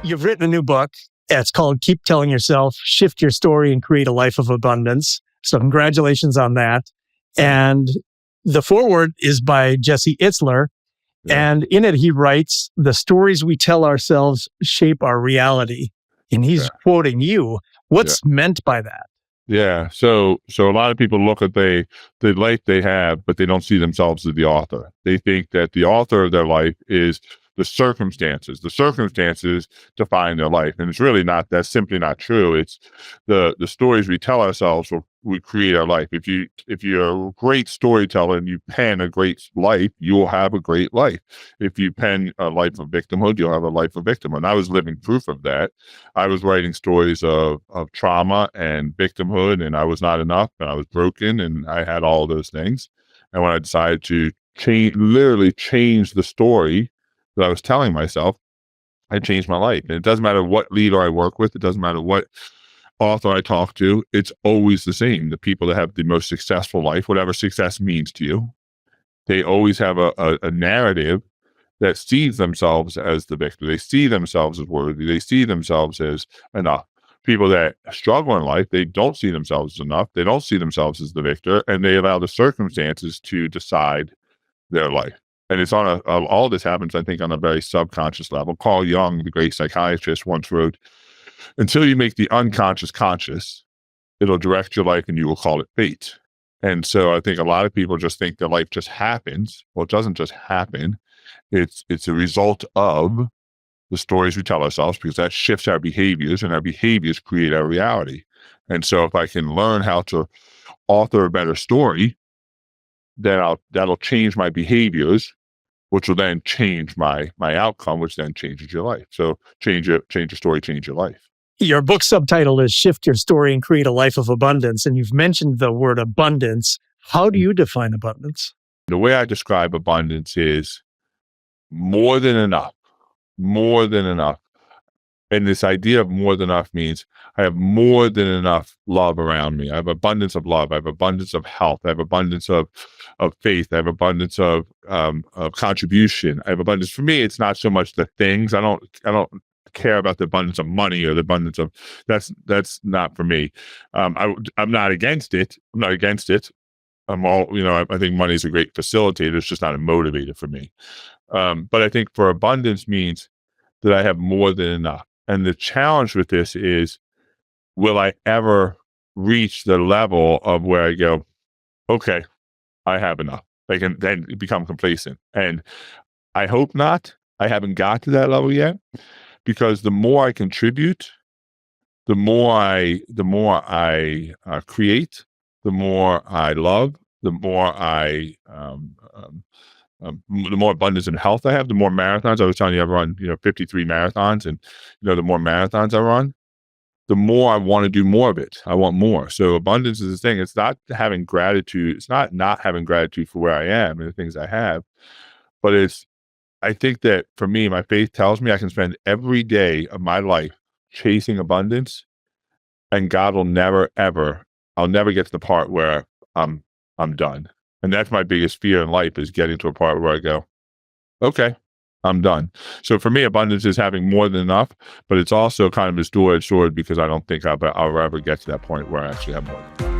You've written a new book. It's called Keep Telling Yourself, Shift Your Story and Create a Life of Abundance. So congratulations on that. And the foreword is by Jesse Itzler. Yeah. And in it, he writes, the stories we tell ourselves shape our reality. And he's quoting you. What's meant by that? Yeah. So a lot of people look at the life they have, but they don't see themselves as the author. They think that the author of their life is the circumstances. The circumstances define their life. And it's really not, that's simply not true. It's the stories we tell ourselves we create our life. If you're a great storyteller and you pen a great life, you will have a great life. If you pen a life of victimhood, you'll have a life of victimhood. And I was living proof of that. I was writing stories of trauma and victimhood, and I was not enough, and I was broken, and I had all those things. And when I decided to literally change the story that I was telling myself, I changed my life. And it doesn't matter what leader I work with. It doesn't matter what author I talk to. It's always the same. The people that have the most successful life, whatever success means to you, they always have a narrative that sees themselves as the victor. They see themselves as worthy. They see themselves as enough. People that struggle in life, they don't see themselves as enough. They don't see themselves as the victor, and they allow the circumstances to decide their life. And it's on all this happens, I think, on a very subconscious level. Carl Jung, the great psychiatrist, once wrote, until you make the unconscious conscious, it'll direct your life and you will call it fate. And so I think a lot of people just think that life just happens. Well, it doesn't just happen. It's a result of the stories we tell ourselves, because that shifts our behaviors, and our behaviors create our reality. And so if I can learn how to author a better story, then that'll change my behaviors, which will then change my outcome, which then changes your life. So change your story, change your life. Your book subtitle is Shift Your Story and Create a Life of Abundance. And you've mentioned the word abundance. How do you define abundance? The way I describe abundance is more than enough, more than enough. And this idea of more than enough means I have more than enough love around me. I have abundance of love. I have abundance of health. I have abundance of faith. I have abundance of contribution. I have abundance. For me, it's not so much the things. I don't care about the abundance of money or the abundance of that's not for me. I'm not against it. I'm not against it. I think money is a great facilitator. It's just not a motivator for me. But I think for abundance means that I have more than enough. And the challenge with this is, will I ever reach the level of where I go, okay, I have enough? I can then become complacent. And I hope not. I haven't got to that level yet, because the more I contribute, the more I create, the more I love, the more the more abundance in health I have, the more marathons. I was telling you, I've run 53 marathons, and the more marathons I run, the more I want to do more of it. I want more. So abundance is the thing. It's not having gratitude. It's not having gratitude for where I am and the things I have, but I think that for me, my faith tells me I can spend every day of my life chasing abundance, and God will never, ever, I'll never get to the part where I'm done. And that's my biggest fear in life, is getting to a part where I go, okay, I'm done. So for me, abundance is having more than enough, but it's also kind of a two-edged sword, because I don't think I'll ever get to that point where I actually have more than enough.